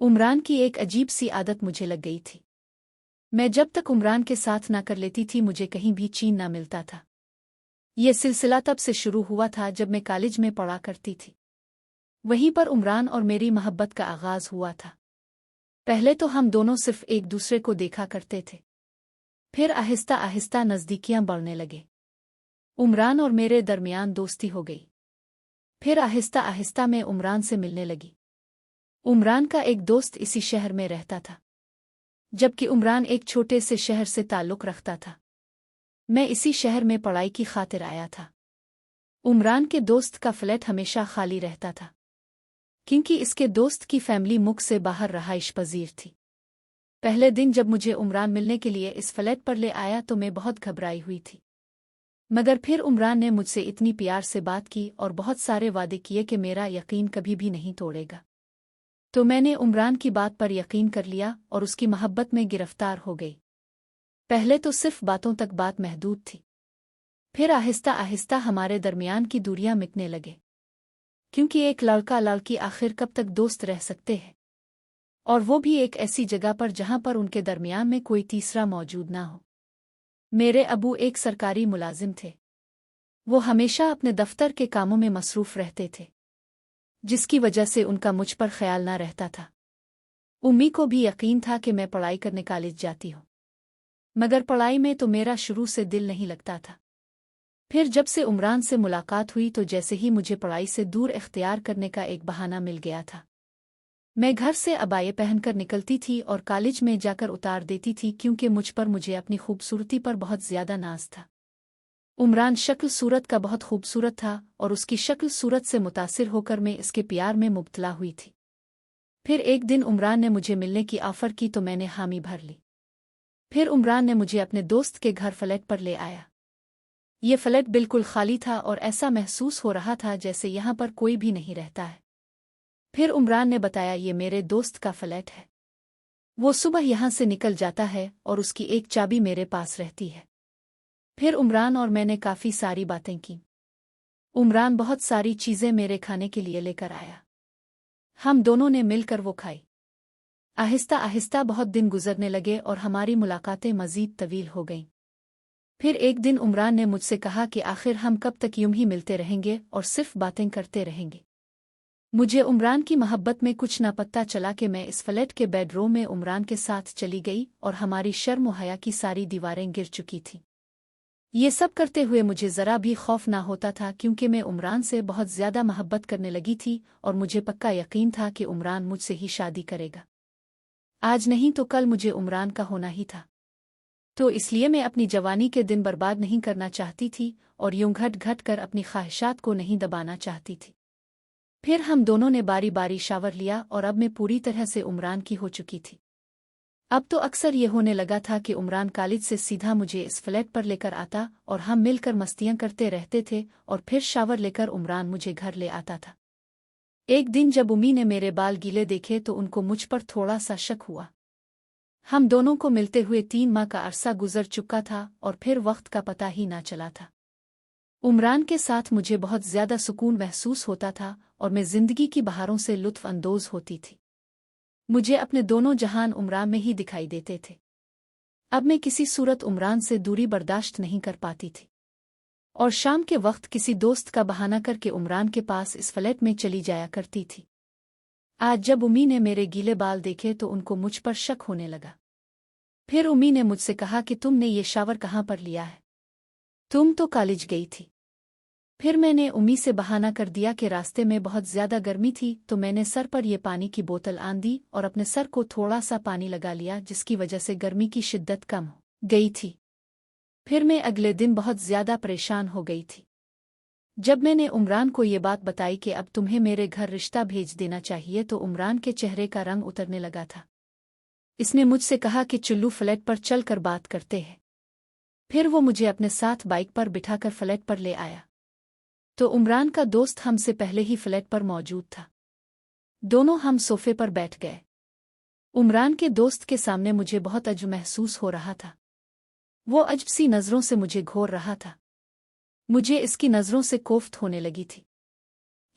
उमरान की एक अजीब सी आदत मुझे लग गई थी। मैं जब तक उमरान के साथ ना कर लेती थी मुझे कहीं भी चैन ना मिलता था। यह सिलसिला तब से शुरू हुआ था जब मैं कॉलेज में पढ़ा करती थी। वहीं पर उमरान और मेरी मोहब्बत का आगाज हुआ था। पहले तो हम दोनों सिर्फ एक दूसरे को देखा करते थे, फिर आहिस्ता आहिस्ता नज़दीकियां बढ़ने लगे। उमरान और मेरे दरमियान दोस्ती हो गई। फिर आहिस्ता आहिस्ता मैं उमरान से मिलने लगी। उमरान का एक दोस्त इसी शहर में रहता था, जबकि उमरान एक छोटे से शहर से ताल्लुक़ रखता था। मैं इसी शहर में पढ़ाई की खातिर आया था। उमरान के दोस्त का फ्लैट हमेशा खाली रहता था, क्योंकि इसके दोस्त की फैमिली मुल्क से बाहर रहाइश पजीर थी। पहले दिन जब मुझे उमरान मिलने के लिए इस फ्लैट पर ले आया तो मैं बहुत घबराई हुई थी। मगर फिर उमरान ने मुझसे इतनी प्यार से बात की और बहुत सारे वादे किए कि मेरा यकीन कभी भी नहीं तोड़ेगा। तो मैंने उमरान की बात पर यकीन कर लिया और उसकी मोहब्बत में गिरफ्तार हो गई। पहले तो सिर्फ बातों तक बात महदूद थी, फिर आहिस्ता आहिस्ता हमारे दरमियान की दूरियां मिटने लगे, क्योंकि एक लड़का लड़की आखिर कब तक दोस्त रह सकते हैं, और वो भी एक ऐसी जगह पर जहां पर उनके दरमियान में कोई तीसरा मौजूद ना हो। मेरे अबू एक सरकारी मुलाजिम थे। वो हमेशा अपने दफ्तर के कामों में मसरूफ रहते थे, जिसकी वजह से उनका मुझ पर ख्याल ना रहता था। उम्मी को भी यकीन था कि मैं पढ़ाई करने कॉलेज जाती हूँ, मगर पढ़ाई में तो मेरा शुरू से दिल नहीं लगता था। फिर जब से उमरान से मुलाकात हुई तो जैसे ही मुझे पढ़ाई से दूर इख्तियार करने का एक बहाना मिल गया था, मैं घर से अबाये पहनकर निकलती थी और कॉलेज में जाकर उतार देती थी, क्योंकि मुझे अपनी खूबसूरती पर बहुत ज्यादा नाज था। उमरान शक्ल सूरत का बहुत खूबसूरत था और उसकी शक्ल सूरत से मुतासिर होकर मैं इसके प्यार में मुब्तला हुई थी। फिर एक दिन उमरान ने मुझे मिलने की ऑफर की तो मैंने हामी भर ली। फिर उमरान ने मुझे अपने दोस्त के घर फ्लैट पर ले आया। ये फ्लैट बिल्कुल खाली था और ऐसा महसूस हो रहा था जैसे यहाँ पर कोई भी नहीं रहता है। फिर उमरान ने बताया, ये मेरे दोस्त का फ्लैट है। वो सुबह यहाँ से निकल जाता है और उसकी एक चाबी मेरे पास रहती है। फिर उमरान और मैंने काफ़ी सारी बातें की। उमरान बहुत सारी चीज़ें मेरे खाने के लिए लेकर आया। हम दोनों ने मिलकर वो खाई। आहिस्ता आहिस्ता बहुत दिन गुजरने लगे और हमारी मुलाकातें मज़ीद तवील हो गईं। फिर एक दिन उमरान ने मुझसे कहा कि आखिर हम कब तक यूं ही मिलते रहेंगे और सिर्फ बातें करते रहेंगे। मुझे उमरान की मोहब्बत में कुछ ना पता चला कि मैं इस फ्लैट के बेडरूम में उमरान के साथ चली गई और हमारी शर्म हया की सारी दीवारें गिर चुकी थीं। ये सब करते हुए मुझे ज़रा भी खौफ ना होता था, क्योंकि मैं उमरान से बहुत ज़्यादा मोहब्बत करने लगी थी और मुझे पक्का यकीन था कि उमरान मुझसे ही शादी करेगा। आज नहीं तो कल मुझे उमरान का होना ही था। तो इसलिए मैं अपनी जवानी के दिन बर्बाद नहीं करना चाहती थी और यूं घट घट कर अपनी ख्वाहिशात को नहीं दबाना चाहती थी। फिर हम दोनों ने बारी बारी शावर लिया और अब मैं पूरी तरह से उमरान की हो चुकी थी। अब तो अक्सर ये होने लगा था कि उमरान कॉलेज से सीधा मुझे इस फ्लैट पर लेकर आता और हम मिलकर मस्तियां करते रहते थे, और फिर शावर लेकर उमरान मुझे घर ले आता था। एक दिन जब उम्मी ने मेरे बाल गीले देखे तो उनको मुझ पर थोड़ा सा शक हुआ। हम दोनों को मिलते हुए 3 माह का अरसा गुजर चुका था और फिर वक्त का पता ही ना चला था। उमरान के साथ मुझे बहुत ज्यादा सुकून महसूस होता था और मैं जिंदगी की बहारों से लुत्फ अंदोज होती थी। मुझे अपने दोनों जहान उमरान में ही दिखाई देते थे। अब मैं किसी सूरत उमरान से दूरी बर्दाश्त नहीं कर पाती थी और शाम के वक्त किसी दोस्त का बहाना करके उमरान के पास इस फ्लैट में चली जाया करती थी। आज जब उम्मी ने मेरे गीले बाल देखे तो उनको मुझ पर शक होने लगा। फिर उम्मी ने मुझसे कहा कि तुमने ये शावर कहाँ पर लिया है? तुम तो कॉलेज गई थी। फिर मैंने उम्मी से बहाना कर दिया कि रास्ते में बहुत ज्यादा गर्मी थी, तो मैंने सर पर यह पानी की बोतल आन दी और अपने सर को थोड़ा सा पानी लगा लिया, जिसकी वजह से गर्मी की शिद्दत कम हो गई थी। फिर मैं अगले दिन बहुत ज्यादा परेशान हो गई थी। जब मैंने उमरान को ये बात बताई कि अब तुम्हें मेरे घर रिश्ता भेज देना चाहिए, तो उमरान के चेहरे का रंग उतरने लगा था। इसने मुझसे कहा कि चुल्लू फ्लैट पर चलकर बात करते हैं। फिर वो मुझे अपने साथ बाइक पर बिठाकर फ्लैट पर ले आया, तो उमरान का दोस्त हमसे पहले ही फ्लैट पर मौजूद था। दोनों हम सोफे पर बैठ गए। उमरान के दोस्त के सामने मुझे बहुत अजब महसूस हो रहा था। वो अजब सी नज़रों से मुझे घूर रहा था। मुझे इसकी नज़रों से कोफ्त होने लगी थी।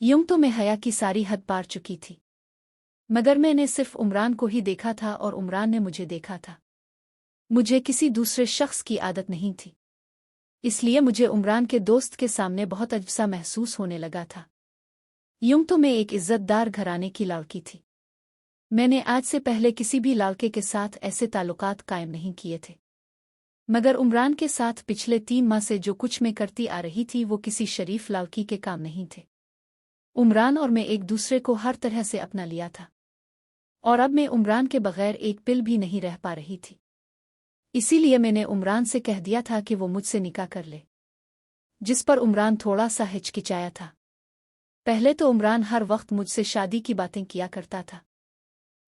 यूं तो मैं हया की सारी हद पार चुकी थी, मगर मैंने सिर्फ उमरान को ही देखा था और उमरान ने मुझे देखा था। मुझे किसी दूसरे शख्स की आदत नहीं थी, इसलिए मुझे उमरान के दोस्त के सामने बहुत अजीब सा महसूस होने लगा था। यूं तो मैं एक इज्जतदार घराने की लड़की थी। मैंने आज से पहले किसी भी लड़के के साथ ऐसे ताल्लुकात कायम नहीं किए थे, मगर उमरान के साथ पिछले 3 माह से जो कुछ मैं करती आ रही थी वो किसी शरीफ लड़की के काम नहीं थे। उमरान और मैं एक दूसरे को हर तरह से अपना लिया था, और अब मैं उमरान के बगैर एक पल भी नहीं रह पा रही थी। इसीलिए मैंने उमरान से कह दिया था कि वो मुझसे निकाह कर ले, जिस पर उमरान थोड़ा सा हिचकिचाया था। पहले तो उमरान हर वक्त मुझसे शादी की बातें किया करता था,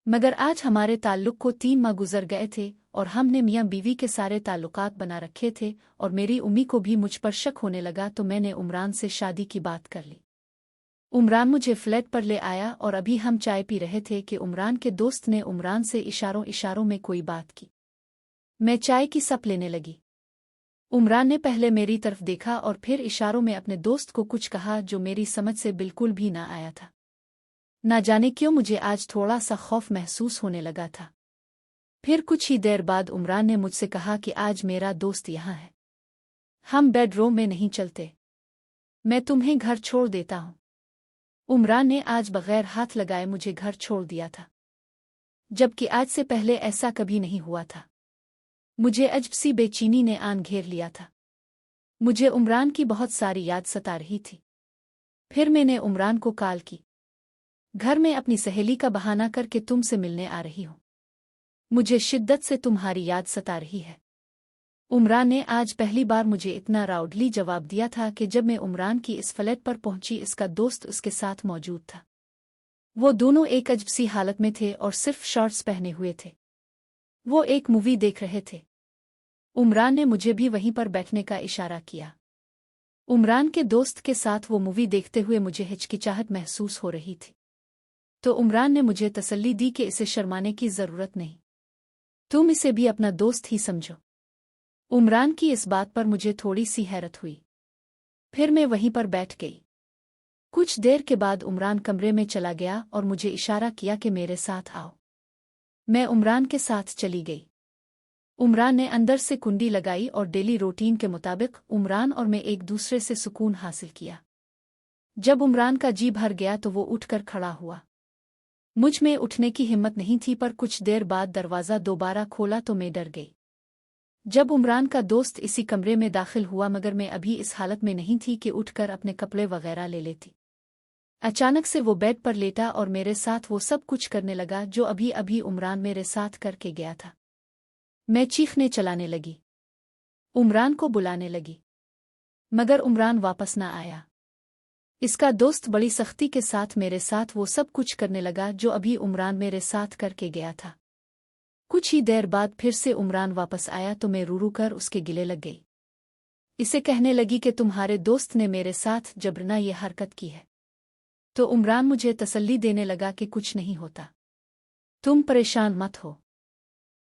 मगर आज हमारे ताल्लुक को 3 माह गुजर गए थे और हमने मियाँ बीवी के सारे ताल्लुकात बना रखे थे, और मेरी उम्मी को भी मुझ पर शक होने लगा, तो मैंने उमरान से शादी की बात कर ली। उमरान मुझे फ्लैट पर ले आया और अभी हम चाय पी रहे थे कि उमरान के दोस्त ने उमरान से इशारों इशारों में कोई बात की। मैं चाय की सप लेने लगी। उमरान ने पहले मेरी तरफ देखा और फिर इशारों में अपने दोस्त को कुछ कहा जो मेरी समझ से बिल्कुल भी ना आया था। ना जाने क्यों मुझे आज थोड़ा सा खौफ महसूस होने लगा था। फिर कुछ ही देर बाद उमरान ने मुझसे कहा कि आज मेरा दोस्त यहाँ है, हम बेडरूम में नहीं चलते, मैं तुम्हें घर छोड़ देता हूँ। उमरान ने आज बगैर हाथ लगाए मुझे घर छोड़ दिया था, जबकि आज से पहले ऐसा कभी नहीं हुआ था। मुझे अजब सी बेचैनी ने आन घेर लिया था। मुझे उमरान की बहुत सारी याद सता रही थी। फिर मैंने उमरान को कॉल की। घर में अपनी सहेली का बहाना करके तुमसे मिलने आ रही हूँ, मुझे शिद्दत से तुम्हारी याद सता रही है। उमरान ने आज पहली बार मुझे इतना राउडली जवाब दिया था कि जब मैं उमरान की इस फ्लैट पर पहुंची, इसका दोस्त उसके साथ मौजूद था। वो दोनों एक अजब सी हालत में थे और सिर्फ शॉर्ट्स पहने हुए थे। वो एक मूवी देख रहे थे। उमरान ने मुझे भी वहीं पर बैठने का इशारा किया। उमरान के दोस्त के साथ वो मूवी देखते हुए मुझे हिचकिचाहट महसूस हो रही थी, तो उमरान ने मुझे तसल्ली दी कि इसे शर्माने की जरूरत नहीं, तुम इसे भी अपना दोस्त ही समझो। उमरान की इस बात पर मुझे थोड़ी सी हैरत हुई। फिर मैं वहीं पर बैठ गई। कुछ देर के बाद उमरान कमरे में चला गया और मुझे इशारा किया कि मेरे साथ आओ। मैं उमरान के साथ चली गई। उमरान ने अंदर से कुंडी लगाई और डेली रूटीन के मुताबिक उमरान और मैं एक दूसरे से सुकून हासिल किया। जब उमरान का जी भर गया तो वो उठकर खड़ा हुआ। मुझ में उठने की हिम्मत नहीं थी, पर कुछ देर बाद दरवाज़ा दोबारा खोला तो मैं डर गई। जब उमरान का दोस्त इसी कमरे में दाखिल हुआ, मगर मैं अभी इस हालत में नहीं थी कि उठकर अपने कपड़े वगैरह ले लेती। अचानक से वो बेड पर लेटा और मेरे साथ वो सब कुछ करने लगा जो अभी अभी उमरान मेरे साथ करके गया था। मैं चीखने चलाने लगी, उमरान को बुलाने लगी, मगर उमरान वापस न आया। इसका दोस्त बड़ी सख्ती के साथ मेरे साथ वो सब कुछ करने लगा जो अभी उमरान मेरे साथ करके गया था। कुछ ही देर बाद फिर से उमरान वापस आया तो मैं रू रू कर उसके गिले लग गई। इसे कहने लगी कि तुम्हारे दोस्त ने मेरे साथ जबरना ये हरकत की है। तो उमरान मुझे तसल्ली देने लगा कि कुछ नहीं होता, तुम परेशान मत हो,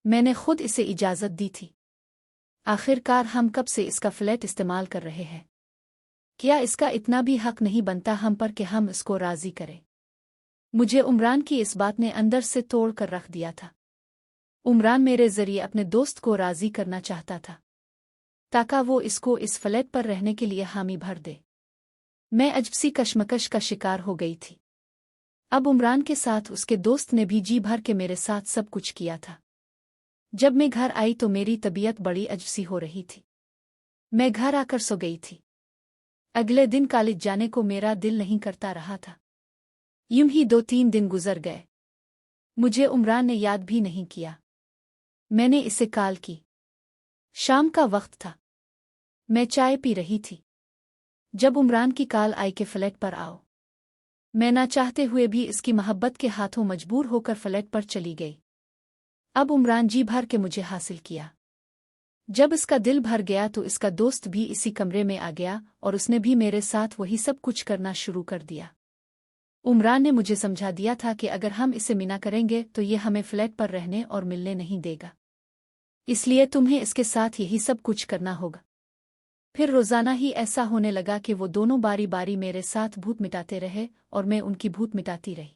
मैंने खुद इसे इजाज़त दी थी। आखिरकार हम कब से इसका फ्लैट इस्तेमाल कर रहे हैं, क्या इसका इतना भी हक नहीं बनता हम पर कि हम इसको राज़ी करें। मुझे उमरान की इस बात ने अंदर से तोड़ कर रख दिया था। उमरान मेरे ज़रिए अपने दोस्त को राज़ी करना चाहता था ताकि वो इसको इस फ्लैट पर रहने के लिए हामी भर दे। मैं अजब सी कशमकश का शिकार हो गई थी। अब उमरान के साथ उसके दोस्त ने भी जी भर के मेरे साथ सब कुछ किया था। जब मैं घर आई तो मेरी तबीयत बड़ी अजब सी हो रही थी। मैं घर आकर सो गई थी। अगले दिन कॉलेज जाने को मेरा दिल नहीं करता रहा था। यूं ही 2-3 दिन गुजर गए। मुझे उमरान ने याद भी नहीं किया। मैंने इसे कॉल की। शाम का वक्त था, मैं चाय पी रही थी जब उमरान की कॉल आई कि फ्लैट पर आओ। मैं ना चाहते हुए भी इसकी मोहब्बत के हाथों मजबूर होकर फ्लैट पर चली गई। अब उमरान जी भर के मुझे हासिल किया। जब इसका दिल भर गया तो इसका दोस्त भी इसी कमरे में आ गया और उसने भी मेरे साथ वही सब कुछ करना शुरू कर दिया। उमरान ने मुझे समझा दिया था कि अगर हम इसे मिना करेंगे तो ये हमें फ्लैट पर रहने और मिलने नहीं देगा, इसलिए तुम्हें इसके साथ यही सब कुछ करना होगा। फिर रोज़ाना ही ऐसा होने लगा कि वो दोनों बारी बारी मेरे साथ भूत मिटाते रहे और मैं उनकी भूत मिटाती रही।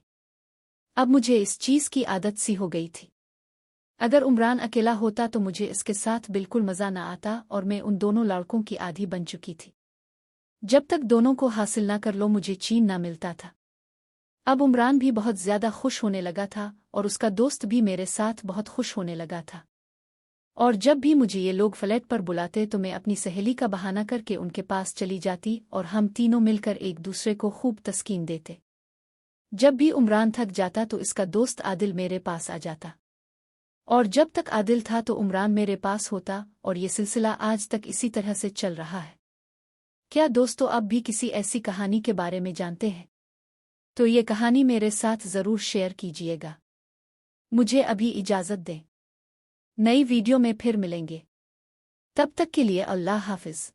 अब मुझे इस चीज़ की आदत सी हो गई थी। अगर उमरान अकेला होता तो मुझे इसके साथ बिल्कुल मज़ा न आता और मैं उन दोनों लड़कों की आधी बन चुकी थी। जब तक दोनों को हासिल न कर लो मुझे चैन न मिलता था। अब उमरान भी बहुत ज़्यादा खुश होने लगा था और उसका दोस्त भी मेरे साथ बहुत खुश होने लगा था। और जब भी मुझे ये लोग फ्लैट पर बुलाते तो मैं अपनी सहेली का बहाना करके उनके पास चली जाती और हम तीनों मिलकर एक दूसरे को खूब तस्कीन देते। जब भी उमरान थक जाता तो इसका दोस्त आदिल मेरे पास आ जाता, और जब तक आदिल था तो उमरान मेरे पास होता, और ये सिलसिला आज तक इसी तरह से चल रहा है। क्या दोस्तों अब भी किसी ऐसी कहानी के बारे में जानते हैं? तो ये कहानी मेरे साथ ज़रूर शेयर कीजिएगा। मुझे अभी इजाज़त दें। नई वीडियो में फिर मिलेंगे। तब तक के लिए अल्लाह हाफ़िज़।